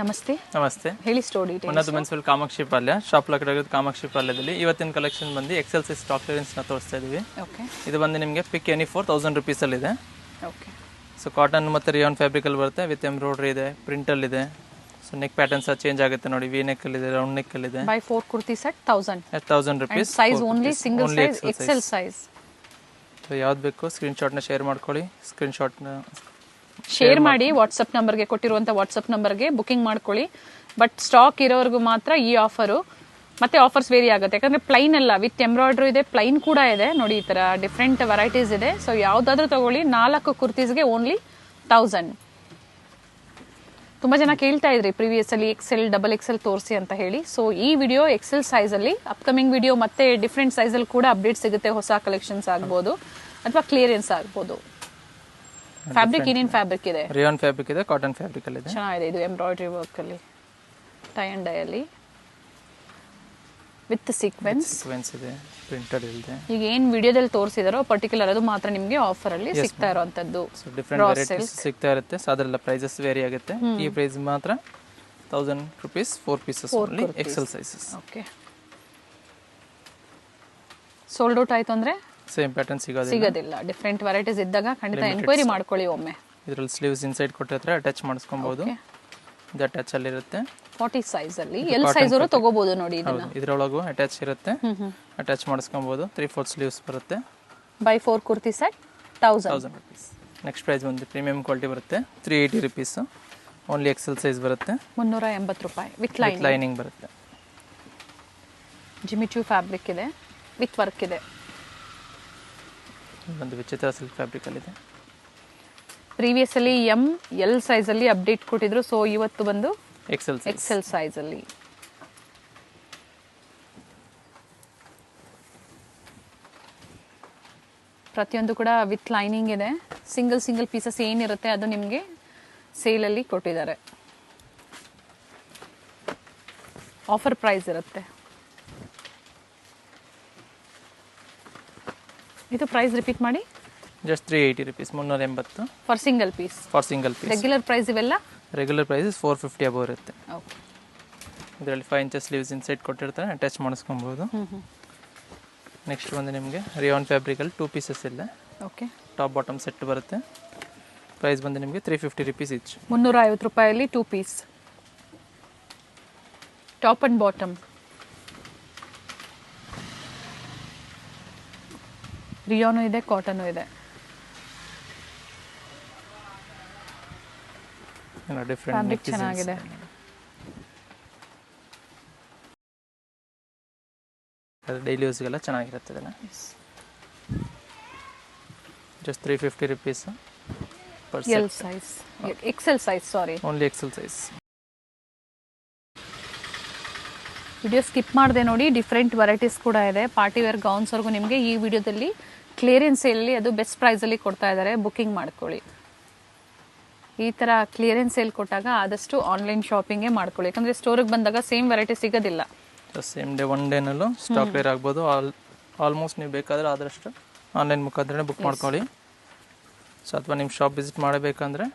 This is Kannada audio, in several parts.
ನಮಸ್ತೆ. ನಮಸ್ತೆ. ಹೇಳಿ ಸ್ಟೋರ್ ಡೀಟೇಲ್ಸ್. ಉನ್ನತ ಮುನ್ಸಿಪಲ್ ಕಾಮಾಕ್ಷಿ ಪಾಲ್ಯ ಶಾಪ್ ಲಕ್ಕಡಗದ ಕಾಮಾಕ್ಷಿ ಪಾಲ್ಯದಲ್ಲಿ ಇವತ್ತಿನ ಕಲೆಕ್ಷನ್ ಬಂದು ಎಕ್ಸೆಲ್ ಸೈಜ್ ಸ್ಟಾಕ್ ಕ್ಲಿಯರೆನ್ಸ್ನ ತೋರಿಸ್ತಾ ಇದ್ದೀವಿ. ಓಕೆ. ಇದು ಬಂದು ನಿಮಗೆ ಪಿಕ್ ಎನಿ 4000 ರುಪೀಸಲ್ಲಿದೆ. ಓಕೆ. ಸೊ ಕಾಟನ್ ಮತ್ತು ರಿಯಾನ್ ಫ್ಯಾಬ್ರಿಕಲ್ಲಿ ಬರುತ್ತೆ, ವಿತ್ ಎಂಬ್ರಾಯ್ಡ್ರಿ ಇದೆ, ಪ್ರಿಂಟಲ್ಲಿದೆ. ಸೊ ನೆಕ್ ಪ್ಯಾಟರ್ನ್ ಸಹ ಚೇಂಜ್ ಆಗುತ್ತೆ ನೋಡಿ, ವಿ ನೆಕ್ಕಲ್ಲಿದೆ, ರೌಂಡ್ ನೆಕ್ಕಲ್ಲಿದೆ. Buy 4 kurti set 1000 rupees. Size only single size XL size. So ಯಾವ್ದು ಬೇಕು ಸ್ಕ್ರೀನ್ಶಾಟ್ನ ಶೇರ್ ಮಾಡ್ಕೊಳ್ಳಿ. ಸ್ಕ್ರೀನ್ಶಾಟ್ನ ಶೇರ್ ಮಾಡಿ ವಾಟ್ಸಪ್ ನಂಬರ್ಗೆ, ಕೊಟ್ಟಿರುವಂಥ ವಾಟ್ಸಪ್ ನಂಬರ್ಗೆ ಬುಕಿಂಗ್ ಮಾಡ್ಕೊಳ್ಳಿ. ಬಟ್ ಸ್ಟಾಕ್ ಇರೋವರೆಗೂ ಮಾತ್ರ ಈ ಆಫರು. ಮತ್ತೆ ಆಫರ್ಸ್ ವೇರಿ ಆಗುತ್ತೆ, ಯಾಕಂದ್ರೆ ಪ್ಲೈನ್ ಅಲ್ಲ, ವಿತ್ ಎಂಬ್ರಾಯ್ಡ್ರಿ ಇದೆ, ಪ್ಲೈನ್ ಕೂಡ ಇದೆ ನೋಡಿ. ಈ ತರ ಡಿಫ್ರೆಂಟ್ ವೆರೈಟೀಸ್ ಇದೆ. ಸೊ ಯಾವ್ದಾದ್ರು ತಗೊಳ್ಳಿ. 4 ಕುರ್ತೀಸ್ಗೆ ಓನ್ಲಿ 1000. ತುಂಬಾ ಜನ ಕೇಳ್ತಾ ಇದ್ರಿ ಪ್ರೀವಿಯಸ್ ಅಲ್ಲಿ ಎಕ್ಸೆಲ್ ಡಬಲ್ ಎಕ್ಸೆಲ್ ತೋರಿಸಿ ಅಂತ ಹೇಳಿ. ಸೊ ಈ ವಿಡಿಯೋ ಎಕ್ಸೆಲ್ ಸೈಜ್ ಅಲ್ಲಿ, ಅಪ್ಕಮಿಂಗ್ ವಿಡಿಯೋ ಮತ್ತೆ ಡಿಫ್ರೆಂಟ್ ಸೈಜ್ ಅಲ್ಲಿ ಕೂಡ ಅಪ್ಡೇಟ್ ಸಿಗುತ್ತೆ. ಹೊಸ ಕಲೆಕ್ಷನ್ಸ್ ಆಗ್ಬೋದು ಅಥವಾ ಕ್ಲಿಯರೆನ್ಸ್ ಆಗ್ಬೋದು. ಫ್ಯಾಬ್ರಿಕ್ ಏನೇನು ಫ್ಯಾಬ್ರಿಕ್ ಇದೆ? ರಿಯಾನ್ ಫ್ಯಾಬ್ರಿಕ್ ಇದೆ, ಕಾಟನ್ ಫ್ಯಾಬ್ರಿಕ್ ಅಲ್ಲಿ ಇದೆ. ಚೆನ್ನಾಗಿದೆ. ಇದು ಎಂಬ್ರಾಯ್ಡ್ರಿ ವರ್ಕ್ ಅಲ್ಲಿ, ಟೈ ಅಂಡ್ ಡೈ ಅಲ್ಲಿ ವಿತ್ ಸೀಕ್ವೆನ್ಸ್ ಇದೆ, ಪ್ರಿಂಟೆಡ್ ಇದೆ. ಈಗ ಏನ್ ವಿಡಿಯೋದಲ್ಲಿ ತೋರಿಸಿದಾರೋ ಪರ್ಟಿಕ್ಯುಲರ್ ಅದು ಮಾತ್ರ ನಿಮಗೆ ಆಫರ್ ಅಲ್ಲಿ ಸಿಗ್ತಾ ಇರುವಂತದ್ದು. ಡಿಫರೆಂಟ್ ವೆರೈಟೀಸ್ ಸಿಗ್ತಾ ಇರುತ್ತೆ. ಸೊ ಅದರೆಲ್ಲ ಪ್ರೈಸಸ್ ವೇರಿ ಆಗುತ್ತೆ. ಈ ಪ್ರೈಸ್ ಮಾತ್ರ 1000 rupees 4 pieces only XL sizes. Okay. Sold out ಆಯ್ತು ಅಂದ್ರೆ ಸೇಮ್ ಪ್ಯಾಟರ್ನ್ ಸಿಗೋದಿಲ್ಲ. ಡಿಫರೆಂಟ್ ವೆರೈಟೀಸ್ ಇದ್ದಾಗ ಖಂಡಿತ ಎನ್ಕ್ವೈರಿ ಮಾಡ್ಕೊಳ್ಳಿ ಒಮ್ಮೆ. ಇದರಲ್ಲಿ ಸ್ಲೀವ್ಸ್ ಇನ್ಸೈಡ್ ಕೊಟ್ಟಿರ್ತಾರೆ, ಅಟ್ಯಾಚ್ ಮಾಡಿಸ್ಕೊಬಹುದು. ಇದು ಅಟ್ಯಾಚ್ ಅಲ್ಲಿ ಇರುತ್ತೆ. 40 ಸೈಜ್ ಅಲ್ಲಿ ಎಲ್ ಸೈಜ್ ಅವರು ತಗೋಬಹುದು ನೋಡಿ. ಇದನ್ನ ಇದರೊಳಗೂ ಅಟ್ಯಾಚ್ ಇರುತ್ತೆ, ಅಟ್ಯಾಚ್ ಮಾಡಿಸ್ಕೊಬಹುದು. 3/4 ಸ್ಲೀವ್ಸ್ ಬರುತ್ತೆ. Buy 4 kurti set 1000 rupees. Next price ಬಂದು ಪ್ರೀಮಿಯಂ ಕ್ವಾಲಿಟಿ ಬರುತ್ತೆ, 380 rupees ಓನ್ಲಿ ಎಕ್ಸೆಲ್ ಸೈಜ್ ಬರುತ್ತೆ. 380 ರೂಪಾಯಿ ವಿತ್ ಲೈನಿಂಗ್ ಬರುತ್ತೆ. ಜಿಮಿಚು ಫ್ಯಾಬ್ರಿಕ್ ಇದೆ, ವಿತ್ ವರ್ಕ್ ಇದೆ. ಒಂದು ವಿಚಿತ್ರ ಸಿಲ್ಕ್ ಫ್ಯಾಬ್ರಿಕ್ ಅಲ್ಲಿ ಇದೆ. ಪ್ರೀವಿಯಸ್ ಅಲ್ಲಿ ಎಂ ಎಲ್ ಸೈಜ್ ಅಲ್ಲಿ ಅಪ್ಡೇಟ್ ಕೊಟ್ಟಿದ್ರು. ಸೊ ಇವತ್ತು ಬಂದು ಎಕ್ಸೆಲ್ ಸೈಜ್ ಅಲ್ಲಿ. ಪ್ರತಿಯೊಂದು ಕೂಡ ವಿತ್ ಲೈನಿಂಗ್ ಇದೆ. ಸಿಂಗಲ್ ಪೀಸಸ್ ಏನಿರುತ್ತೆ ಅದು ನಿಮಗೆ ಸೇಲ್ ಅಲ್ಲಿ ಕೊಟ್ಟಿದ್ದಾರೆ. ಆಫರ್ ಪ್ರೈಸ್ ಇರುತ್ತೆ. ಇದು ಪ್ರೈಸ್ ರಿಪೀಟ್ ಮಾಡಿ. Just 380 rupees 380 for single piece. Regular price ಇವೆಲ್ಲ ರೆಗ್ಯುಲರ್ ಪ್ರೈಸ್ 450 ಅಬೌವ್ ಇರುತ್ತೆ. ಓಕೆ. ಇದರಲ್ಲಿ 5 inches ಸ್ಲೀವ್ಸ್ ಇನ್ಸೈಡ್ ಕೊಟ್ಟಿರ್ತಾರೆ, ಅಟ್ಯಾಚ್ ಮಾಡಿಸ್ಕೊಬಹುದು. ನೆಕ್ಸ್ಟ್ ಬಂದು ನಿಮಗೆ ರಿಯಾನ್ ಫ್ಯಾಬ್ರಿಕ್ ಅಲ್ಲಿ 2 pieces ಇದೆ. ಓಕೆ. ಟಾಪ್ ಬಾಟಮ್ ಸೆಟ್ ಬರುತ್ತೆ. ಪ್ರೈಸ್ ಬಂದು ನಿಮಗೆ 350 rupees ಈಚ್. 350 ರೂಪಾಯಲ್ಲಿ 2 piece top and bottom. Rayon ಇದೆ, ಕಾಟನ್ ಇದೆ. ಫ್ಯಾಬ್ರಿಕ್ ಚೆನ್ನಾಗಿದೆ. ಡೈಲಿ ಯೂಸ್ಗೆಲ್ಲ ಚೆನ್ನಾಗಿರುತ್ತೆ. ಇದೆಲ್ಲ just 350 rupees per set. L size, XL size, sorry only XL size. Video skip ಮಾಡಿದೆ ನೋಡಿ. ಡಿಫ್ರೆಂಟ್ ವೆರೈಟೀಸ್ ಕೂಡ ಇದೆ. ಪಾರ್ಟಿ ವೇರ್ ಗೌನ್ಸ್ವರೆಗೂ ನಿಮಗೆ ಈ ವಿಡಿಯೋದಲ್ಲಿ ಕ್ಲಿಯರೆನ್ಸ್ ಸೇಲಲ್ಲಿ ಅದು ಬೆಸ್ಟ್ ಪ್ರೈಸಲ್ಲಿ ಕೊಡ್ತಾ ಇದ್ದಾರೆ. ಬುಕಿಂಗ್ ಮಾಡ್ಕೊಳ್ಳಿ. ಈ ಥರ ಕ್ಲಿಯರೆನ್ಸ್ ಸೇಲ್ ಕೊಟ್ಟಾಗ ಆದಷ್ಟು ಆನ್ಲೈನ್ ಶಾಪಿಂಗೇ ಮಾಡ್ಕೊಳ್ಳಿ, ಯಾಕಂದರೆ ಸ್ಟೋರಿಗೆ ಬಂದಾಗ ಸೇಮ್ ವೆರೈಟಿ ಸಿಗೋದಿಲ್ಲ. ಸೇಮ್ ಡೇ ಒನ್ ಡೇನಲ್ಲೂ ಸ್ಟಾಕ್ ಕ್ಲಿಯರ್ ಆಗ್ಬೋದು. ಆಲ್ಮೋಸ್ಟ್ ನೀವು ಬೇಕಾದರೆ ಆದಷ್ಟು ಆನ್ಲೈನ್ ಮುಖಾಂತರ ಬುಕ್ ಮಾಡ್ಕೊಳ್ಳಿ. ಸೊ ಅಥವಾ ನಿಮ್ಮ ಶಾಪ್ ವಿಸಿಟ್ ಮಾಡಬೇಕಂದ್ರೆ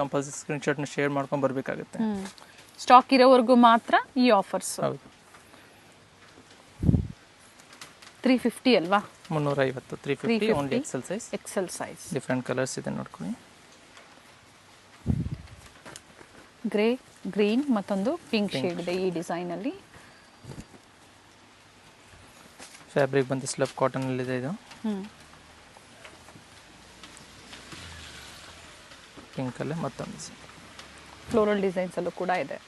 ಕಂಪಲ್ಸರಿ ಸ್ಕ್ರೀನ್ಶಾಟ್ನ ಶೇರ್ ಮಾಡ್ಕೊಂಡು ಬರಬೇಕಾಗುತ್ತೆ. ಸ್ಟಾಕ್ ಇರೋವರೆಗೂ ಮಾತ್ರ ಈ ಆಫರ್ಸ್. ಹೌದು. 350 ಅಲ್ವಾ? 350 350 only XL size. Different colours ಇದೆ ನೋಡ್ಕೊಳ್ಳಿ. ಗ್ರೇ, ಗ್ರೀನ್ ಮತ್ತೊಂದು ಪಿಂಕ್ ಶೇಡ್ ಇದೆ ಈ ಡಿಸೈನ್ ಅಲ್ಲಿ. ಫ್ಯಾಬ್ರಿಕ್ ಬಂದು ಸ್ಲಬ್ ಕಾಟನ್ ಅಲ್ಲಿ ಇದೆ. ಇದು ಪಿಂಕ್ ಅಲ್ಲಿ ಮತ್ತೊಂದು ಫ್ಲೋರಲ್ ಡಿಸೈನ್ಸ್ ಅಲ್ಲೂ ಕೂಡ ಇದೆ.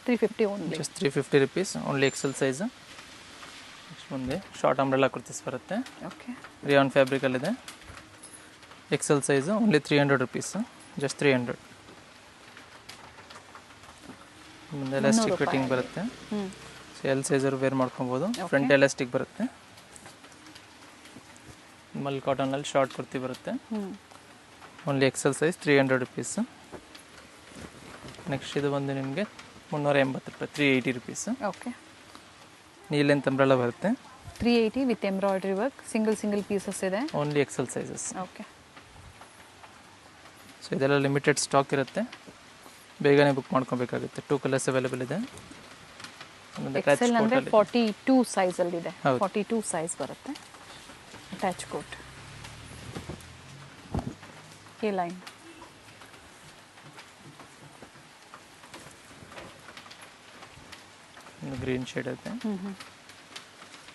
350 only. Just 350 rupees only XL size. Next ಮುಂದೆ ಶಾರ್ಟ್ ಅಂಬ್ರೆಲಾ ಕುರ್ತೀಸ್ ಬರುತ್ತೆ. ಓಕೆ. ರಿಯಾನ್ ಫ್ಯಾಬ್ರಿಕ್ ಅಲ್ಲಿ ಇದೆ. XL size only 300 rupees. Just 300. ಮುಂದೆ ಎಲಾಸ್ಟಿಕ್ ಫಿಟ್ಟಿಂಗ್ ಬರುತ್ತೆ. ಸೊ ಎಲ್ ಸೈಜ್ ಅವರು ವೇರ್ ಮಾಡ್ಕೊಬೋದು. ಫ್ರಂಟ್ ಎಲಾಸ್ಟಿಕ್ ಬರುತ್ತೆ. ಮಲ್ ಕಾಟನ್ ಅಲ್ಲಿ ಶಾರ್ಟ್ ಕುರ್ತಿ ಬರುತ್ತೆ. Only XL size 300 rupees. Next ಇದು ಬಂದು ನಿಮಗೆ 380 ರೂಪಾಯಿ 380 rupees. ಓಕೆ. ನೀ ಲೆಂತ್ ಅಂಬ್ರೆಲಾ ಬರುತ್ತೆ. 380 with embroidery work. Single pieces ಇದೆ. Only XL sizes. Okay. So ಇದೆಲ್ಲ ಲಿಮಿಟೆಡ್ ಸ್ಟಾಕ್ ಇರುತ್ತೆ. ಬೇಗನೆ ಬುಕ್ ಮಾಡ್ಕೊಬೇಕಾಗುತ್ತೆ. 2 ಕಲರ್ಸ್ ಅವೈಲೇಬಲ್ ಇದೆ. ಎಕ್ಸೆಲ್ ಅಂದರೆ 42 ಸೈಜಲ್ಲಿದೆ. ಹೌದು. 42 ಸೈಜ್ ಬರುತ್ತೆ. ಅಟ್ಯಾಚ್ ಕೋಟ್ ಈ ಲೈನ್ ಗ್ರೀನ್ ಶೇಡ್ ಐತೆ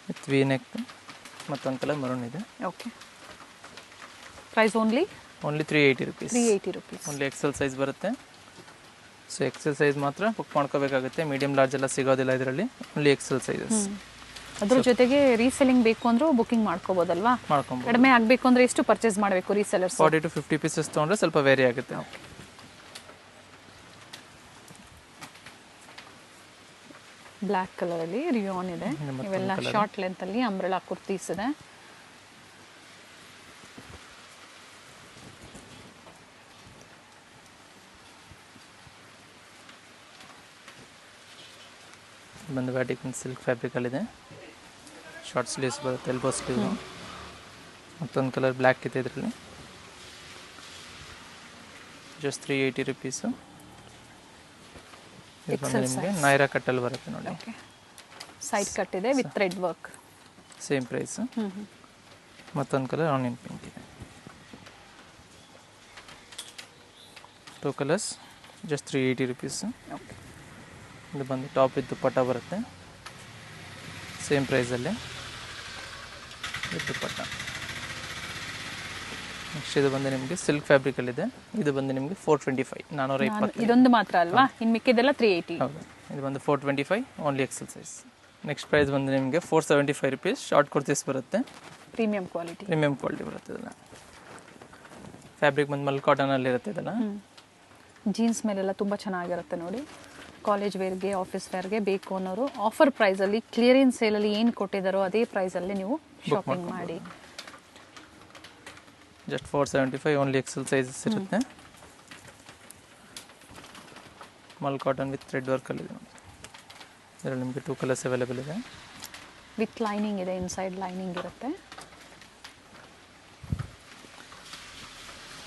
ವಿತ್ ವಿ ನೆಕ್, ಮತ್ತೊಂದು ಕಲರ್ ಮರೂನ್ ಇದೆ. Okay. Price only 380 rupees. 380 rupees. Only XL size ಬರುತ್ತೆ. ಸೊ ಎಕ್ಸೆಲ್ ಸೈಜ್ ಮಾತ್ರ ಬುಕ್ ಮಾಡ್ಕೋಬೇಕಾಗುತ್ತೆ. ಮೀಡಿಯಂ ಲಾರ್ಜ್ ಎಲ್ಲ ಸಿಗೋದಿಲ್ಲ ಇದರಲ್ಲಿ, ಓನ್ಲಿ ಎಕ್ಸೆಲ್ ಸೈಜಸ್. ಅದ್ರ ಜೊತೆಗೆ ರೀಸೆಲ್ಲಿಂಗ್ ಬೇಕು ಅಂದ್ರೂ ಬುಕಿಂಗ್ ಮಾಡ್ಕೋಬೋದಲ್ವಾ? ಮಾಡ್ಕೊಬೋದು. ಕಡಿಮೆ ಆಗಬೇಕು ಅಂದರೆ ಎಷ್ಟು ಪರ್ಚೇಸ್ ಮಾಡಬೇಕು ರೀಸೆಲ್ಲರ್ಸ್? 40 to 50 ಪೀಸಸ್ ತೊಗೊಂಡ್ರೆ ಸ್ವಲ್ಪ ವೇರಿ ಆಗುತ್ತೆ. ಬ್ಲ್ಯಾಕ್ ಕಲರಲ್ಲಿ ರಿಯಾನ್ ಇದೆ. ಇವೆಲ್ಲ ಶಾರ್ಟ್ ಲೆಂತಲ್ಲಿ ಅಂಬ್ರೆಲಾ ಕುರ್ತೀಸ್ ಇದೆ. ಬಂದು ವ್ಯಾಟಿಕನ್ ಸಿಲ್ಕ್ ಫ್ಯಾಬ್ರಿಕಲ್ಲಿದೆ. ಶಾರ್ಟ್ ಸ್ಲೀವ್ಸ್ ಬರುತ್ತೆ, ಎಲ್ಬೋ ಸ್ಲೀವ್. ಮತ್ತೊಂದು ಕಲರ್ ಬ್ಲ್ಯಾಕ್ ಇದೆ ಇದರಲ್ಲಿ. Just 380 rupees. ಇದು ಬಂದು ನಿಮಗೆ ನೈರಾ ಕಟ್ಟಲ್ಲಿ ಬರುತ್ತೆ ನೋಡಿ. ಸೈಡ್ ಕಟ್ ಇದೆ with thread work. Same price. ಮತ್ತೊಂದು ಕಲರ್ ಆನಿಯನ್ ಪಿಂಕ್ ಇದೆ. 2 ಕಲರ್ಸ್ ಜಸ್ಟ್ 380 ರುಪೀಸ್. ಇದು ಬಂದು ಟಾಪ್ ವಿತ್ ದುಪ್ಪಟ್ಟ ಬರುತ್ತೆ, ಸೇಮ್ ಪ್ರೈಸಲ್ಲಿ ವಿತ್ ದುಪ್ಪಟ್ಟ. ನೆಕ್ಸ್ಟ್ ಇದು ಬಂದು ನಿಮಗೆ ಸಿಲ್ಕ್ ಫ್ಯಾಬ್ರಿಕಲ್ಲಿದೆ. ಇದು ಬಂದು ನಿಮಗೆ 425, 420. ಇದೊಂದು ಮಾತ್ರ ಅಲ್ವಾ? ಇನ್ನು ಮಿಕ್ಕಿದೆಲ್ಲ 380. ಹೌದು. ಇದು ಬಂದು 425, only XL size. Next price ಬಂದು ನಿಮಗೆ 475 ರುಪೀಸ್. ಶಾರ್ಟ್ ಕುರ್ತೀಸ್ ಬರುತ್ತೆ, ಪ್ರೀಮಿಯಂ ಕ್ವಾಲಿಟಿ ಬರುತ್ತೆ. ಇದೆಲ್ಲ ಫ್ಯಾಬ್ರಿಕ್ ಬಂದು ಮಲ್ ಕಾಟನಲ್ಲಿ ಇರುತ್ತೆ. ಇದೆಲ್ಲ ಜೀನ್ಸ್ ಮೇಲೆಲ್ಲ ತುಂಬ ಚೆನ್ನಾಗಿರುತ್ತೆ ನೋಡಿ. ಕಾಲೇಜ್ ವೇರ್ಗೆ, ಆಫೀಸ್ ವೇರ್ಗೆ ಬೇಕು ಅನ್ನೋರು ಆಫರ್ ಪ್ರೈಸಲ್ಲಿ, ಕ್ಲಿಯರೆನ್ಸ್ ಸೇಲಲ್ಲಿ ಏನು ಕೊಟ್ಟಿದ್ದಾರೋ ಅದೇ ಪ್ರೈಸಲ್ಲಿ ನೀವು ಶಾಪಿಂಗ್ ಮಾಡಿ. ಜಸ್ಟ್ 475, ಓನ್ಲಿ ಎಕ್ಸೆಲ್ ಸೈಜಸ್ ಇರುತ್ತೆ. ಮಲ್ ಕಾಟನ್ ವಿತ್ ಥ್ರೆಡ್ ವರ್ಕಲ್ಲಿದೆ ನೋಡಿ. ಇದರಲ್ಲಿ ನಿಮಗೆ 2 ಕಲರ್ಸ್ ಅವೈಲೇಬಲ್ ಇದೆ. ವಿತ್ ಲೈನಿಂಗ್ ಇದೆ, ಇನ್ಸೈಡ್ ಲೈನಿಂಗ್ ಇರುತ್ತೆ.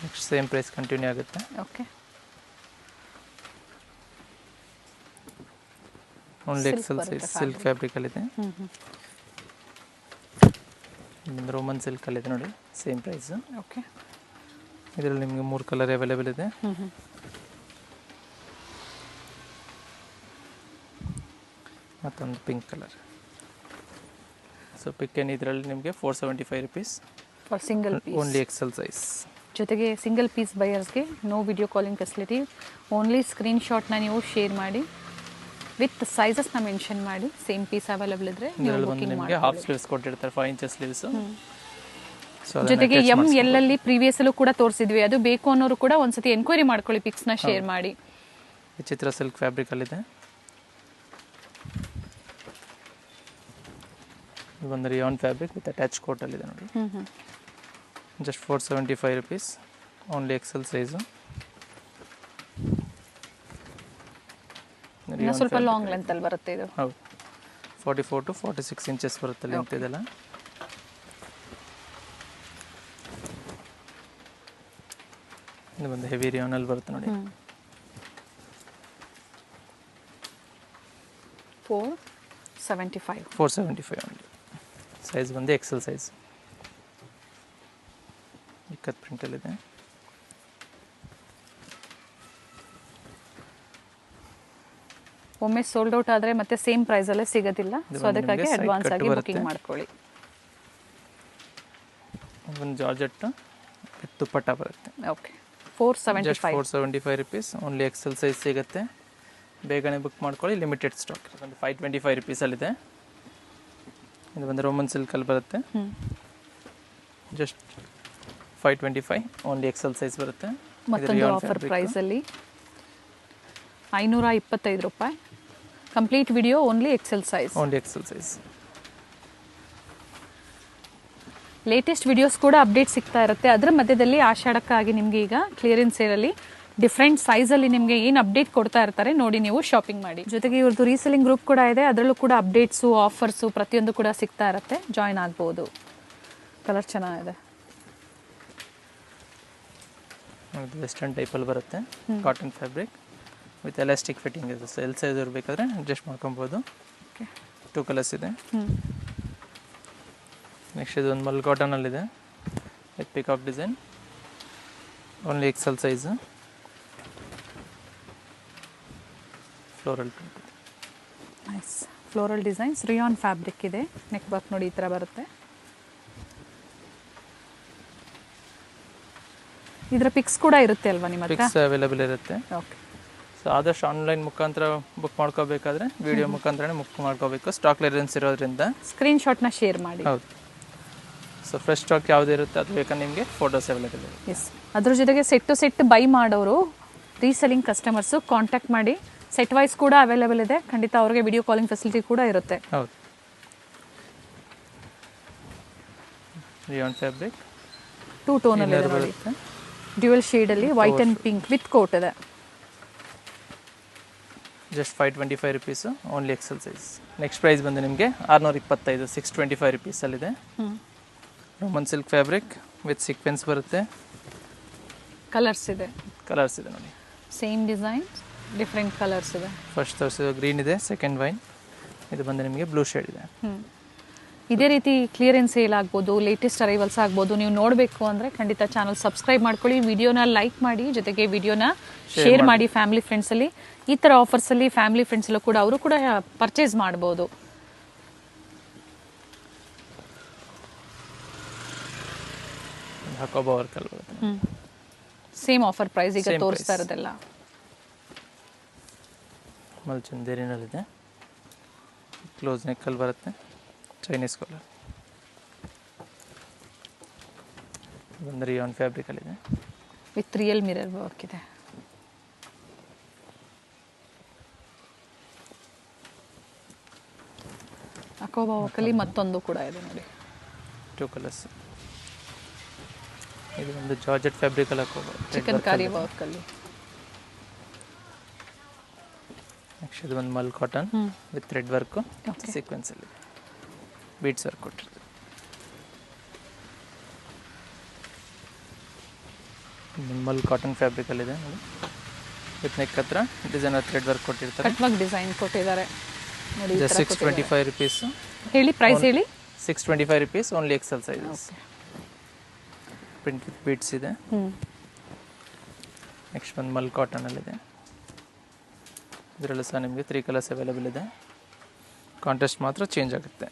ನೆಕ್ಸ್ಟ್ ಸೇಮ್ ಪ್ರೈಸ್ ಕಂಟಿನ್ಯೂ ಆಗುತ್ತೆ. Okay. Only XL size silk ಫ್ಯಾಬ್ರಿಕಲ್ಲಿದೆ. ರೋಮನ್ ಸಿಲ್ಕಲ್ಲಿದೆ ನೋಡಿ, ಸೇಮ್ ಪ್ರೈಸ್. ಓಕೆ. ಇದರಲ್ಲಿ ನಿಮಗೆ 3 ಕಲರ್ ಅವೈಲೇಬಲ್ ಇದೆ. ಮತ್ತೊಂದು ಪಿಂಕ್ ಕಲರ್. ಸೊ ಪಿಕ್ ಏನು ಇದರಲ್ಲಿ ನಿಮಗೆ 475 rupees for single piece. Only XL size. ಜೊತೆಗೆ ಸಿಂಗಲ್ ಪೀಸ್ ಬೈಯರ್ಸ್ಗೆ no video calling facility. Only ಸ್ಕ್ರೀನ್ಶಾಟ್ನ ನೀವು ಶೇರ್ ಮಾಡಿ ವಿತ್ ಸೈಜಸ್ನ ಮೆನ್ಷನ್ ಮಾಡಿ. ಸೇಮ್ ಪೀಸ್ ಅವೈಲೇಬಲ್ ಇದ್ರೆ ಇದರಲ್ಲಿ ಬಂದು ನಿಮಗೆ ಹಾಫ್ ಸ್ಲೀವ್ಸ್ ಕೊಟ್ಟಿರ್ತಾರೆ, 5 ಇಂಚಸ್ ಸ್ಲೀವ್ಸ್. ಜೊತೆಗೆ ಎಂ ಎಲ್ಲಲ್ಲಿ ಪ್ರೀವಿಯಸ್ ಅಲ್ಲೂ ಕೂಡ ತೋರಿಸಿದ್ವಿ. ಅದು ಬೇಕು ಅನ್ನೋರು ಕೂಡ ಒಂದ್ಸತಿ ಎನ್ಕ್ವೈರಿ ಮಾಡ್ಕೊಳ್ಳಿ, ಪಿಕ್ಸ್ನ ಶೇರ್ ಮಾಡಿ. ವಿಚಿತ್ರ ಸಿಲ್ಕ್ ಫ್ಯಾಬ್ರಿಕಲ್ಲಿದೆ. ಇದು ಬಂದು ರಿಯಾನ್ ಫ್ಯಾಬ್ರಿಕ್ ವಿತ್ ಅಟ್ಯಾಚ್ ಕೋಟಲ್ಲಿದೆ ನೋಡಿ. Just 475 rupees, only XL size. ಸ್ವಲ್ಪ ಲಾಂಗ್ ಲೆಂತ್ ಅಲ್ಲಿ ಬರುತ್ತೆ ಇದು. ಹೌದು, 44 to 46 ಇಂಚಸ್ ಬರುತ್ತೆ ಲೆಂತ್ ಇದೆಲ್ಲ. ಇದು ಬಂದು ಹೆವಿ ರಿಯಾನಲ್ಲಿ ಬರುತ್ತೆ ನೋಡಿ. 475 ಓನ್ಲಿ. ಸೈಜ್ ಬಂದು ಎಕ್ಸೆಲ್ ಸೈಜ್. ಇಕ್ಕತ್ ಪ್ರಿಂಟಲ್ಲಿದೆ. ಒಮ್ಮೆ ಸೋಲ್ಡ್ ಔಟ್ ಆದರೆ ಮತ್ತೆ ಸೇಮ್ ಪ್ರೈಸಲ್ಲೇ ಸಿಗೋದಿಲ್ಲ. ಸೊ ಅದಕ್ಕಾಗಿ ಅಡ್ವಾನ್ಸ್ ಆಗಿ ಬುಕಿಂಗ್ ಮಾಡ್ಕೊಳ್ಳಿ. ಒಂದು ಜಾರ್ಜೆಟ್ ದುಪ್ಪಟ್ಟ ಬರುತ್ತೆ. Okay. 475 rupees, only XL size ಸಿಗುತ್ತೆ. ಬೇಗನೆ ಬುಕ್ ಮಾಡ್ಕೊಳ್ಳಿ, ಲಿಮಿಟೆಡ್ ಸ್ಟಾಕ್. ಒಂದು 525 ರುಪೀಸಲ್ಲಿದೆ. ಇದು ಬಂದು ರೋಮನ್ ಸಿಲ್ಕಲ್ಲಿ ಬರುತ್ತೆ. ಜಸ್ಟ್ 525, ಓನ್ಲಿ ಎಕ್ಸೆಲ್ ಸೈಜ್ ಬರುತ್ತೆ. ಮತ್ತೊಂದು ಆಫರ್ ಪ್ರೈಸಲ್ಲಿ 525 ರೂಪಾಯಿ. Complete video only XL size. Latest videos ಕೂಡ ಅಪ್ಡೇಟ್ ಸಿಗ್ತಾ ಇರುತ್ತೆ. ಅದರ ಮಧ್ಯದಲ್ಲಿ ಆಷಾಢಕ್ಕಾಗಿ ನಿಮಗೆ ಈಗ ಕ್ಲಿಯರೆನ್ಸ್ ಸೇಲಲ್ಲಿ ಡಿಫ್ರೆಂಟ್ ಸೈಜಲ್ಲಿ ನಿಮಗೆ ಏನು ಅಪ್ಡೇಟ್ ಕೊಡ್ತಾ ಇರ್ತಾರೆ ನೋಡಿ, ನೀವು ಶಾಪಿಂಗ್ ಮಾಡಿ. ಜೊತೆಗೆ ಇವ್ರದ್ದು ರೀಸೆಲ್ಲಿಂಗ್ ಗ್ರೂಪ್ ಕೂಡ ಇದೆ, ಅದರಲ್ಲೂ ಕೂಡ ಅಪ್ಡೇಟ್ಸು, ಆಫರ್ಸು ಪ್ರತಿಯೊಂದು ಕೂಡ ಸಿಗ್ತಾ ಇರುತ್ತೆ. ಜಾಯ್ನ್ ಆಗ್ಬೋದು. ಕಲರ್ ಚೆನ್ನಾಗಿದೆ. ವೆಸ್ಟರ್ನ್ ಟೈಪಲ್ಲಿ ಬರುತ್ತೆ, cotton fabric. With elastic fitting ಇದೆ. ಸೊ ಎಲ್ ಸೈಜ್ ಇರಬೇಕಾದ್ರೆ ಅಡ್ಜಸ್ಟ್ ಮಾಡ್ಕೊಬೋದು. ಓಕೆ 2 ಕಲರ್ಸ್ ಇದೆ. ಹ್ಞೂ ನೆಕ್ಸ್ಟ್ ಇದು ಒಂದು ಮಲ್ ಕಾಟನಲ್ಲಿದೆ with peacock design, only XL size, floral print. Nice floral designs, rayon fabric ಇದೆ. ನೆಕ್ ವರ್ಕ್ ನೋಡಿ ಈ ಥರ ಬರುತ್ತೆ. ಇದರ ಪಿಕ್ಸ್ ಕೂಡ ಇರುತ್ತೆ ಅಲ್ವಾ ನಿಮ್ಮ ಹತ್ರ? ಪಿಕ್ಸ್ ಅವೈಲೇಬಲ್ ಇರುತ್ತೆ. ಓಕೆ ಸೊ ಆದಷ್ಟು ಆನ್ಲೈನ್ ಮುಖಾಂತರ ಬುಕ್ ಮಾಡ್ಕೋಬೇಕಾದ್ರೆ ವಿಡಿಯೋ ಮುಖಾಂತರನೇ ಬುಕ್ ಮಾಡ್ಕೋಬೇಕು. ಸ್ಟಾಕ್ ಕ್ಲಿಯರೆನ್ಸ್ ಇರೋದ್ರಿಂದ ಸ್ಕ್ರೀನ್ಶಾಟ್ನ ಶೇರ್ ಮಾಡಿ. ಹೌದು. ಸೊ ಫ್ರೆಶ್ ಸ್ಟಾಕ್ ಯಾವುದು ಇರುತ್ತೆ ಅದು ಬೇಕಾದ್ರೆ ನಿಮಗೆ ಫೋಟೋಸ್ ಅವೈಲೇಬಲ್ ಇದೆ. ಎಸ್, ಅದ್ರ ಜೊತೆಗೆ ಸೆಟ್ ಟು ಸೆಟ್ ಬೈ ಮಾಡೋರು ರೀಸೆಲ್ಲಿಂಗ್ ಕಸ್ಟಮರ್ಸು ಕಾಂಟ್ಯಾಕ್ಟ್ ಮಾಡಿ. ಸೆಟ್ ವೈಸ್ ಕೂಡ ಅವೈಲೇಬಲ್ ಇದೆ. ಖಂಡಿತ ಅವ್ರಿಗೆ ವಿಡಿಯೋ ಕಾಲಿಂಗ್ ಫೆಸಿಲಿಟಿ ಕೂಡ ಇರುತ್ತೆ. ಹೌದು. ರಿಯಾನ್ ಫ್ಯಾಬ್ರಿಕ್ 2 ಟೋನಲ್ಲಿ ಇದೆ ನೋಡಿ, ಡ್ಯುಯಲ್ ಶೇಡಲ್ಲಿ white and pink with coat ಇದೆ. Just 525 rupees, only XL size. Next price ಬಂದು ನಿಮಗೆ 625, 625 ರುಪೀಸಲ್ಲಿದೆ. Roman silk fabric with sequins ಬರುತ್ತೆ. ಕಲರ್ಸ್ ಇದೆ ನೋಡಿ, ಸೇಮ್ ಡಿಸೈನ್ ಡಿಫ್ರೆಂಟ್ ಕಲರ್ಸ್ ಇದೆ. ಫಸ್ಟ್ ತೋರಿಸಿದ ಗ್ರೀನ್ ಇದೆ, ಸೆಕೆಂಡ್ ವೈನ್, ಇದು ಬಂದು ನಿಮಗೆ ಬ್ಲೂ ಶೇಡ್ ಇದೆ. ಇದೇ ರೀತಿ ಕ್ಲಿಯರೆನ್ಸ್ ಸೇಲ್ ಆಗ್ಬೋದು, ಲೇಟೆಸ್ಟ್ ಅರೈವಲ್ಸ್ ಆಗ್ಬೋದು. ನೀವು ನೋಡಬೇಕು ಅಂದರೆ ಖಂಡಿತ ಚಾನಲ್ ಸಬ್ಸ್ಕ್ರೈಬ್ ಮಾಡ್ಕೊಳ್ಳಿ, ವಿಡಿಯೋನ ಲೈಕ್ ಮಾಡಿ, ಜೊತೆಗೆ ವಿಡಿಯೋನ ಶೇರ್ ಮಾಡಿ ಫ್ಯಾಮಿಲಿ ಫ್ರೆಂಡ್ಸಲ್ಲಿ. ಈ ಥರ ಆಫರ್ಸಲ್ಲಿ ಫ್ಯಾಮಿಲಿ ಫ್ರೆಂಡ್ಸಲ್ಲೂ ಕೂಡ ಅವರು ಕೂಡ ಪರ್ಚೇಸ್ ಮಾಡ್ಬೋದು. ಸೇಮ್ ಆಫರ್ ಪ್ರೈಸ್ ಈಗ ತೋರಿಸ್ತಾ ಇರೋದೆಲ್ಲ. ಮಲ್ಚಂದೇರಿನಲ್ಲಿದೆ, ಕ್ಲೋಸ್ ನೆಕ್ಕಲ್ಲಿ ಬರುತ್ತೆ, ಚೈನೀಸ್ ಕಾಲರ್. ಒಂದು ರಿಯಾನ್ ಫ್ಯಾಬ್ರಿಕಲ್ಲಿದೆ ವಿತ್ ರಿಯಲ್ ಮಿರರ್ ವರ್ಕ್ ಇದೆ. ಅಕೋಬಾ ವರ್ಕಲ್ಲಿ ಮತ್ತೊಂದು ಕೂಡ ಇದೆ ನೋಡಿ, 2 ಕಲರ್ಸ್. ಇದು ಒಂದು ಜಾರ್ಜೆಟ್ ಫ್ಯಾಬ್ರಿಕಲ್ಲಿ ಅಕೋಬಾ, ಚಿಕನ್ ಕಾರಿ ವರ್ಕಲ್ಲಿ. ನೆಕ್ಸ್ಟ್ ಇದು ಒಂದು mul cotton with thread work, ಸೀಕ್ವೆನ್ಸಲ್ಲಿ ಬೀಡ್ಸ್ ವರ್ಕ್ ಕೊಟ್ಟಿರ್ತೀವಿ. ಮಲ್ ಕಾಟನ್ ಫ್ಯಾಬ್ರಿಕಲ್ಲಿದೆ ನೋಡಿ, ವಿತ್ ನೆಕ್ ಹತ್ರ ಡಿಸೈನರ್ ಥ್ರೆಡ್ ವರ್ಕ್ ಕೊಟ್ಟಿರ್ತಾರೆ. ಕಟ್ ವರ್ಕ್ ಡಿಸೈನ್ ಕೊಟ್ಟಿದ್ದಾರೆ ನೋಡಿ. Just 625 rupees. ಹೇಳಿ ಪ್ರೈಸ್ ಹೇಳಿ. 625 rupees, only XL sizes. Print with beads ಇದೆ. ನೆಕ್ಸ್ಟ್ ಒಂದು ಮಲ್ ಕಾಟನಲ್ಲಿದೆ. ಇದರಲ್ಲೂ ಸಹ ನಿಮಗೆ 3 ಕಲರ್ಸ್ ಅವೈಲೇಬಲ್ ಇದೆ. ಕಾಂಟ್ರಾಸ್ಟ್ ಮಾತ್ರ ಚೇಂಜ್ ಆಗುತ್ತೆ.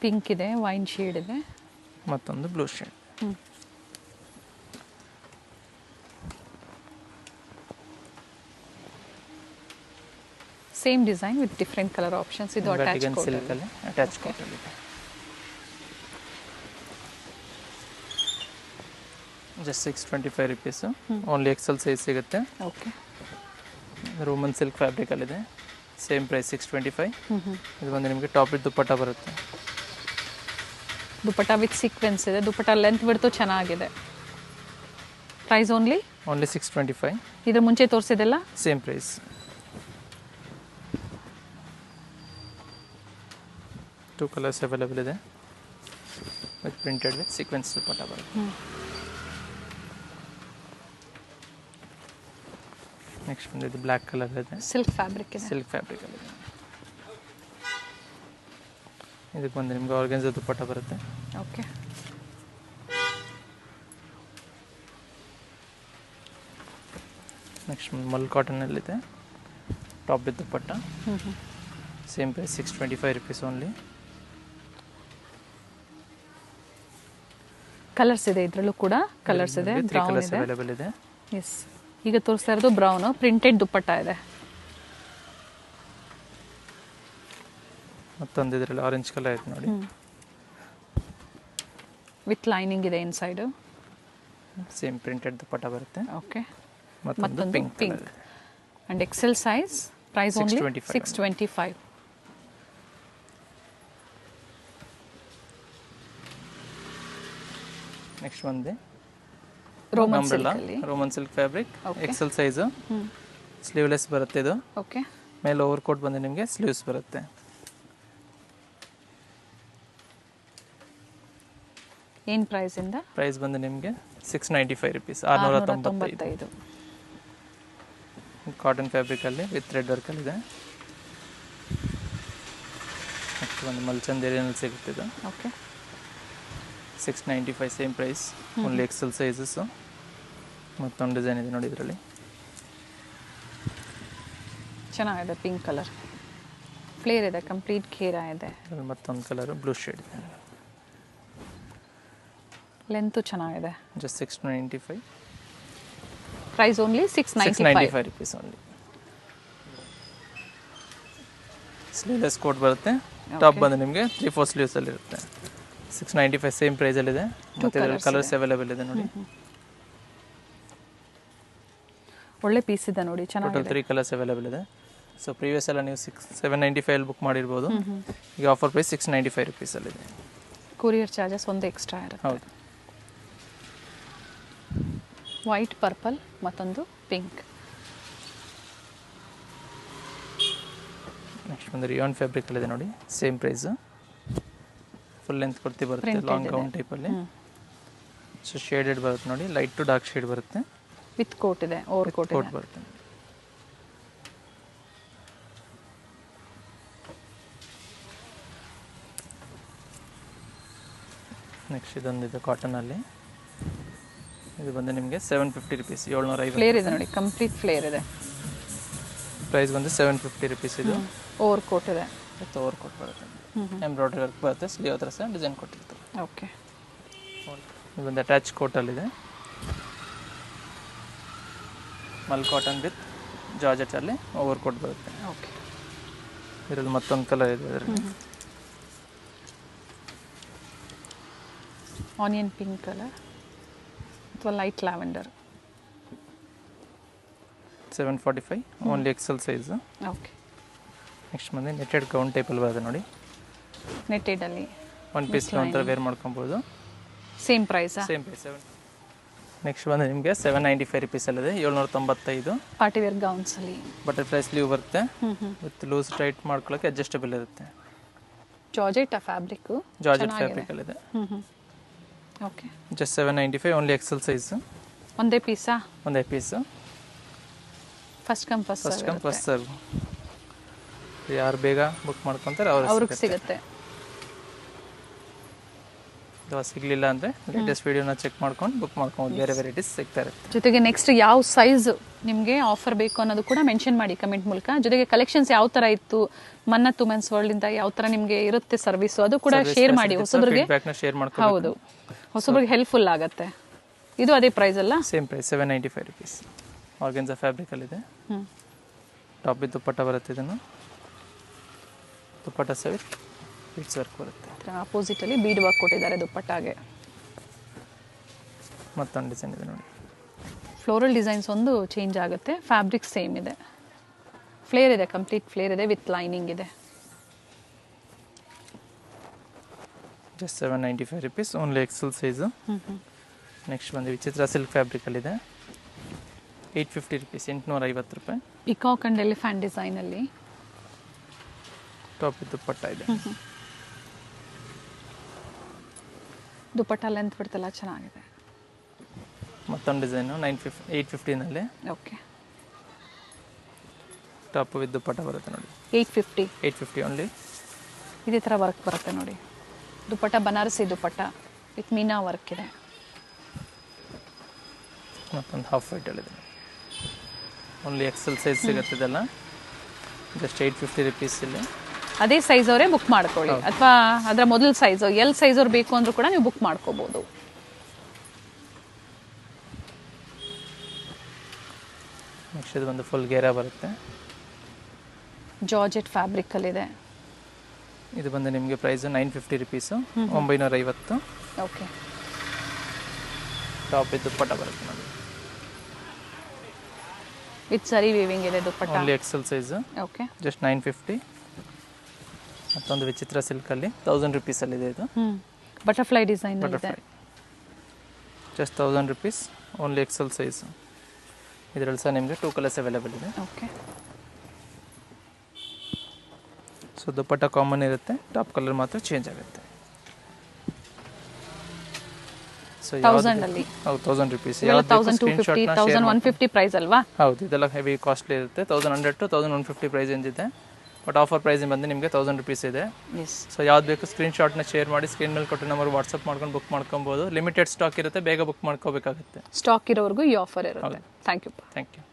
ಪಿಂಕ್ ಇದೆ, ವೈನ್ ಶೇಡ್ ಇದೆ, ಮತ್ತೊಂದು blue shade. Same design with different colour options. ಇದು ಅಟ್ಯಾಚ್ ಸಿಲ್ಕಲ್ಲಿ ಅಟ್ಯಾಚ್ ಕಾಟಲ್ಲಿದೆ. Just 625 rupees, only XL size ಸಿಗುತ್ತೆ. ಓಕೆ. ರೋಮನ್ ಸಿಲ್ಕ್ ಫ್ಯಾಬ್ರಿಕಲ್ಲಿದೆ, ಸೇಮ್ ಪ್ರೈಸ್ 625. ಇದು ಬಂದು ನಿಮಗೆ ಟಾಪ್ ವಿತ್ ದುಪ್ಪಟ್ಟ ಬರುತ್ತೆ. ದುಪ್ಪಟ್ಟ ವಿತ್ ಸೀಕ್ವೆನ್ಸ್ ಇದೆ. ದುಪ್ಪಟ್ಟ ಲೆಂತ್ ಬಿಡ್ತು ಚೆನ್ನಾಗಿದೆ. Price only 625. ಇದ್ರ ಮುಂಚೆ ತೋರಿಸಿದೆಲ್ಲ same price. Two colours available ಇದೆ with printed with sequins dupatta ಬರುತ್ತೆ. ನೆಕ್ಸ್ಟ್ ಒಂದು ಇದು ಬ್ಲ್ಯಾಕ್ ಕಲರ್ ಇದೆ, ಸಿಲ್ಕ್ ಫ್ಯಾಬ್ರಿಕ್ ಇದೆ. ಸಿಲ್ಕ್ ಫ್ಯಾಬ್ರಿಕಲ್ಲಿದೆ. ಇದಕ್ಕೆ ಬಂದು ನಿಮ್ಗೆ ಆರ್ಗೆನ್ಜಾ ದುಪ್ಪಟ್ಟ ಬರುತ್ತೆ. ಓಕೆ. ನೆಕ್ಸ್ಟ್ ಮಲ್ ಕಾಟನಲ್ಲಿದೆ, top with dupatta. Same price 625 rupees only. Colours ಇದೆ, ಇದರಲ್ಲೂ ಕೂಡ ಕಲರ್ಸ್ ಇದೆ. ಬ್ರೌನ್ ಇದೆ, ಅವೈಲೇಬಲ್ ಇದೆ. ಎಸ್, ಈಗ ತೋರಿಸ್ತಾ ಇರೋದು ಬ್ರೌನ್ ಪ್ರಿಂಟೆಡ್ ದುಪ್ಪಟ್ಟ ಇದೆ. ಮತ್ತೊಂದು ಇದರಲ್ಲಿ ಆರೆಂಜ್ ಕಲರ್ ಇದೆ ನೋಡಿ, ವಿತ್ ಲೈನಿಂಗ್ ಇದೆ ಇನ್ಸೈಡ್. ಸೇಮ್ ಪ್ರಿಂಟೆಡ್ ದುಪ್ಪಟ್ಟ ಬರುತ್ತೆ. ಓಕೆ. ಮತ್ತೊಂದು pink and XL size. Price only 625. Next ಒಂದೇ Roman silk fabric, XL size, sleeveless ಬರುತ್ತೆ ಇದು. ಓಕೆ. ಮೇಲೆ ಓವರ್ ಕೋಟ್ ಬಂದು ನಿಮಗೆ ಸ್ಲೀವ್ಸ್ ಬರುತ್ತೆ. ಏನು ಪ್ರೈಸ್ ಇಂದ? ಪ್ರೈಸ್ ಬಂದು ನಿಮಗೆ 695 rupees, 695. 695. ಕಾಟನ್ ಫ್ಯಾಬ್ರಿಕಲ್ಲಿ ವಿತ್ ಥ್ರೆಡ್ ವರ್ಕಲ್ಲಿದೆ. ನೆಕ್ಸ್ಟ್ ಒಂದು ಮಲ್ಚಂದೇರಿಯಲ್ಲಿ ಸಿಗುತ್ತೆ ಇದು. Okay 695 same price, only XL sizes. ಮತ್ತೊಂದು ಡಿಸೈನ್ ಇದೆ ನೋಡಿ ಇದರಲ್ಲಿ. ಚೆನ್ನಾಗಿದೆ, ಪಿಂಕ್ ಕಲರ್ ಫ್ಲೇರ್ ಇದೆ, ಕಂಪ್ಲೀಟ್ ಖೇರ ಇದೆ. ಮತ್ತೊಂದು ಕಲರು ಬ್ಲೂ ಶೇಡ್ ಇದೆ. ಲೆಂತು ಚೆನ್ನಾಗಿದೆ. Just 695. Price only 695 rupees only. Sleeveless coat ಬರುತ್ತೆ. ಟಾಪ್ ಬಂದು ನಿಮಗೆ 3/4 ಸ್ಲೀವ್ಸಲ್ಲಿ ಇರುತ್ತೆ. 695 ಸೇಮ್ ಪ್ರೈಸಲ್ಲಿದೆ. ಮತ್ತು ಇದರಲ್ಲಿ ಕಲರ್ಸ್ ಅವೈಲೇಬಲ್ ಇದೆ ನೋಡಿ. ಒಳ್ಳೆ ಪೀಸ್ ಇದೆ ನೋಡಿ, ಚೆನ್ನಾಗಿದೆ. ಟೋಟಲ್ 3 ಕಲರ್ಸ್ ಅವೈಲೇಬಲ್ ಇದೆ. ಸೊ ಪ್ರೀವಿಯಸ್ ಎಲ್ಲ ನೀವು 795 ಬುಕ್ ಮಾಡಿರ್ಬೋದು. ಈಗ ಆಫರ್ ಪ್ರೈಸ್ 695 rupeesಲ್ಲಿದೆ. ಕೊರಿಯರ್ ಚಾರ್ಜಸ್ ಒಂದು ಎಕ್ಸ್ಟ್ರಾ ಇರುತ್ತೆ. ಹೌದು. ವೈಟ್, ಪರ್ಪಲ್, ಮತ್ತೊಂದು ಪಿಂಕ್. ನೆಕ್ಸ್ಟ್ ಒಂದು ರಿಯಾನ್ ಫ್ಯಾಬ್ರಿಕಲ್ಲಿದೆ ನೋಡಿ, same price. Full length kurti ಬರುತ್ತೆ, ಲಾಂಗ್ ಗೌನ್ ಟೈಪಲ್ಲಿ. ಸೊ ಶೇಡೆಡ್ ಬರುತ್ತೆ ನೋಡಿ, ಲೈಟ್ ಟು ಡಾರ್ಕ್ ಶೇಡ್ ಬರುತ್ತೆ. ವಿತ್ ಕೋಟ್ ಇದೆ, ಓವರ್ ಕೋಟ್ ಇದೆ. ಬರುತ್ತೆ. ನೆಕ್ಸ್ಟ್ ಇದೊಂದಿದೆ ಕಾಟನಲ್ಲಿ. ಇದು ಬಂದು ನಿಮಗೆ 750 rupees, 750. ಫ್ಲೇರ್ ಇದೆ ನೋಡಿ, ಕಂಪ್ಲೀಟ್ ಫ್ಲೇರ್ ಇದೆ. ಪ್ರೈಸ್ ಬಂದು 750 rupees ಇದು. ಓವರ್ ಕೋಟ್ ಇದೆ. ಮತ್ತು ಓವರ್ ಕೋಟ್ ಬರುತ್ತೆ, ಎಂಬ್ರಾಯ್ಡ್ರಿ ವರ್ಕ್ ಬರುತ್ತೆ. ಸ್ಲೀವ್ ಹತ್ರ ಸಹ ಡಿಸೈನ್ ಕೊಟ್ಟಿರ್ತಾರೆ. ಓಕೆ. ಇದು ಒಂದು ಅಟ್ಯಾಚ್ ಕೋಟಲ್ಲಿದೆ. ಮಲ್ ಕಾಟನ್ ವಿತ್ ಜಾರ್ಜೆಟಲ್ಲಿ ಓವರ್ ಕೋಟ್ ಬರುತ್ತೆ. ಓಕೆ. ಇದರಲ್ಲಿ ಮತ್ತೊಂದು ಕಲರ್ ಇದೆ ಇದರಲ್ಲಿ. ಆನಿಯನ್ ಪಿಂಕ್ ಕಲರ್ ಅಥವಾ light lavender. 745 only XL size. Okay. Next ಬಂದು ನೆಟೆಡ್ ಗೌನ್ ಟೈಪಲ್ಲಿ ಬರುತ್ತೆ ನೋಡಿ. ನೆಟೆಡಲ್ಲಿ ಒನ್ ಪೀಸ್ ಒಂಥರ ವೇರ್ ಮಾಡ್ಕೊಬೋದು. ಸೇಮ್ ಪ್ರೈಸಾ? Same price. ನೆಕ್ಸ್ಟ್ ಬಂದು ನಿಮಗೆ 795 rupeesಲ್ಲಿದೆ, 795. ಪಾರ್ಟಿ ವೇರ್ ಗೌನ್ಸಲ್ಲಿ ಬಟರ್ಫ್ಲೈ ಸ್ಲೀವ್ ಬರುತ್ತೆ. ವಿತ್ ಲೂಸ್ ಟೈಟ್ ಮಾಡ್ಕೊಳ್ಳೋಕ್ಕೆ ಅಡ್ಜಸ್ಟಬಲ್ ಇರುತ್ತೆ. ಜಾರ್ಜೆಟ್ ಫ್ಯಾಬ್ರಿಕ್, ಜಾರ್ಜೆಟ್ ಫ್ಯಾಬ್ರಿಕಲ್ಲಿದೆ. Okay. Just 795 only XL size. ಒಂದೇ ಪೀಸಾ? ಒಂದೇ piece. First come first serve. ಯಾರು ಬೇಗ ಬುಕ್ ಮಾಡ್ಕೊತಾರೆ ಅವ್ರಿಗೆ ಸಿಗುತ್ತೆ. ಅಥವಾ ಸಿಗಲಿಲ್ಲ ಅಂದರೆ ಲೇಟೆಸ್ಟ್ ವೀಡಿಯೋನ ಚೆಕ್ ಮಾಡ್ಕೊಂಡು ಬುಕ್ ಮಾಡ್ಕೊಂಡು ಬೇರೆ ವೆರೈಟೀಸ್ ಸಿಗ್ತಾ ಇರುತ್ತೆ. ಜೊತೆಗೆ ನೆಕ್ಸ್ಟ್ ಯಾವ ಸೈಜ್ ನಿಮಗೆ ಆಫರ್ ಬೇಕು ಅನ್ನೋದು ಕೂಡ ಮೆನ್ಷನ್ ಮಾಡಿ ಕಮೆಂಟ್ ಮೂಲಕ. ಜೊತೆಗೆ ಕಲೆಕ್ಷನ್ಸ್ ಯಾವ ಥರ ಇತ್ತು, ಮನ್ನತ್ ವುಮೆನ್ಸ್ ವರ್ಲ್ಡಿಂದ ಯಾವ ಥರ ನಿಮಗೆ ಇರುತ್ತೆ ಸರ್ವಿಸು, ಅದು ಕೂಡ ಶೇರ್ ಮಾಡಿ ಹೊಸಬ್ರಿಗೆ. ಶೇರ್ ಮಾಡ್ಕೊಂಡು ಹೌದು, ಹೊಸಬ್ರಿಗೆ ಹೆಲ್ಪ್ಫುಲ್ ಆಗುತ್ತೆ. ಇದು ಅದೇ ಪ್ರೈಸ್ ಅಲ್ಲ? Same price 795 rupees. ಆರ್ಗೆನ್ಸಾ ಫ್ಯಾಬ್ರಿಕಲ್ಲಿದೆ. ಟಾಪ್ ವಿತ್ ದುಪ್ಪಟ್ಟ ಬರುತ್ತೆ. ಇದನ್ನು ದುಪ್ಪಟ್ಟ ಸಹ ಬಿಟ್ಸ್ ವರ್ಕ್ ಬರುತ್ತೆ. ಆಪೋಸಿಟಲ್ಲಿ ಬೀಡ್ ವರ್ಕ್ ಕೊಟ್ಟಿದ್ದಾರೆ ದುಪ್ಪಟ್ಟಾಗೆ. ಮತ್ತೊಂದು ಡಿಸೈನ್ ಇದೆ ನೋಡಿ. ಫ್ಲೋರಲ್ ಡಿಸೈನ್ಸ್ ಒಂದು ಚೇಂಜ್ ಆಗುತ್ತೆ, ಫ್ಯಾಬ್ರಿಕ್ ಸೇಮ್ ಇದೆ. ಫ್ಲೇರ್ ಇದೆ, ಕಂಪ್ಲೀಟ್ ಫ್ಲೇರ್ ಇದೆ, ವಿತ್ ಲೈನಿಂಗ್ ಇದೆ. Just 795 rupees only XL size. Next ಬಂದು ವಿಚಿತ್ರ ಸಿಲ್ಕ್ ಫ್ಯಾಬ್ರಿಕಲ್ಲಿದೆ, 850 rupees, 850 ರೂಪಾಯಿ. ಪಿಕಾಕ್ ಅಂಡ್ ಎಲಿಫ್ಯಾಂಟ್ ಡಿಸೈನಲ್ಲಿ ಟಾಪ್ ವಿತ್ ದುಪ್ಪಟ್ಟ ಇದೆ. ದುಪ್ಪಟ್ಟ ಲೆಂತ್ ಬಿಡ್ತಲ್ಲ, ಚೆನ್ನಾಗಿದೆ. ಮತ್ತೊಂದು ಡಿಸೈನು 850ನಲ್ಲಿ. ಓಕೆ. ಟಾಪ್ ವಿತ್ ದುಪ್ಪಟ್ಟ ಬರುತ್ತೆ ನೋಡಿ. 850 ಓನ್ಲಿ. ಇದೇ ಥರ ವರ್ಕ್ ಬರುತ್ತೆ ನೋಡಿ. ದುಪ್ಪಟ್ಟ ಬನಾರಸಿ ದುಪ್ಪಟ್ಟ ವಿತ್ ಮೀನಾ ವರ್ಕ್ ಇದೆ. ಮತ್ತೊಂದು ಹಾಫ್ ವೈಟಲ್ಲಿದೆ. ಓನ್ಲಿ ಎಕ್ಸೆಲ್ ಸೈಜ್ ಸಿಗುತ್ತೆ ಇದೆಲ್ಲ. ಜಸ್ಟ್ 850 rupees ಇಲ್ಲಿ. ಅದೇ ಸೈಜ್ ಅವರೇ ಬುಕ್ ಮಾಡ್ಕೊಳ್ಳಿ, ಅಥವಾ ಅದರ ಮೊದಲ ಸೈಜ್ ಎಲ್ ಸೈಜ್ ಅವ್ರು ಬೇಕು ಅಂದ್ರೂ ಕೂಡ ನೀವು ಬುಕ್ ಮಾಡ್ಕೋಬಹುದು. ನೆಕ್ಸ್ಟ್ ಇದು ಒಂದು ಫುಲ್ ಗೇರಾ ಬರುತ್ತೆ. ಜಾರ್ಜೆಟ್ ಫ್ಯಾಬ್ರಿಕ್ ಅಲ್ಲಿ ಇದೆ. ಇದು ಬಂದು ನಿಮಗೆ ಪ್ರೈಸ್ 950 rupees, 950. ಓಕೆ. ಟಾಪ್ ಇದು ದುಪ್ಪಟ್ಟ ಬರುತ್ತೆ ನೋಡಿ. ವಿತ್ ಸರಿ ವೀವಿಂಗ್ ಇದೆ dupatta. Only XL size. Okay. Just 950. ಮತ್ತೊಂದು ವಿಚಿತ್ರ ಸಿಲ್ಕಲ್ಲಿ 1000 rupees ಅಲ್ಲಿದೆ ಇದು. ಬಟರ್ಫ್ಲೈ ಡಿಸೈನ್ ಇದೆ. Just 1000 rupees only XL size. ಇದರಲ್ಲಿ ಸಹ ನಿಮಗೆ 2 ಕಲರ್ಸ್ ಅವೈಲೇಬಲ್ ಇದೆ. ಓಕೆ. ಸೊ ದುಪ್ಪಟ್ಟ ಕಾಮನ್ ಇರುತ್ತೆ, ಟಾಪ್ ಕಲರ್ ಮಾತ್ರ ಚೇಂಜ್ ಆಗುತ್ತೆ. ಸೊ 1000 ಅಲ್ಲಿ ಹೌದು 1000 ರುಪೀಸ್ ಇವೆಲ್ಲ 1250 1150 ಪ್ರೈಸ್ ಅಲ್ವಾ? ಹೌದು ಇದೆಲ್ಲ ಹೆವಿ ಕಾಸ್ಟ್ಲಿ ಇರುತ್ತೆ. 1100 to 1150 ಪ್ರೈಸ್ ಏನಿದೆ, ಬಟ್ ಆಫರ್ ಪ್ರೈಸ್ ಬಂದು ನಿಮಗೆ 1000 ರುಪೀಸ್ ಇದೆ. ಎಸ್. ಸೊ ಯಾವ್ದು ಬೇಕು ಸ್ಕ್ರೀನ್ಶಾಟ್ನ ಶೇರ್ ಮಾಡಿ, ಸ್ಕ್ರೀನ್ ಮೇಲೆ ಕೊಟ್ಟು ನಂಬರ್ ವಾಟ್ಸಪ್ ಮಾಡ್ಕೊಂಡು ಬುಕ್ ಮಾಡ್ಕೊಬೋದು. ಲಿಮಿಟೆಡ್ ಸ್ಟಾಕ್ ಇರುತ್ತೆ, ಬೇಗ ಬುಕ್ ಮಾಡ್ಕೋಬೇಕಾಗುತ್ತೆ. ಸ್ಟಾಕ್ ಇರೋವರೆಗೂ ಈ ಆಫರ್ ಇರುತ್ತೆ. Thank you. Thank you.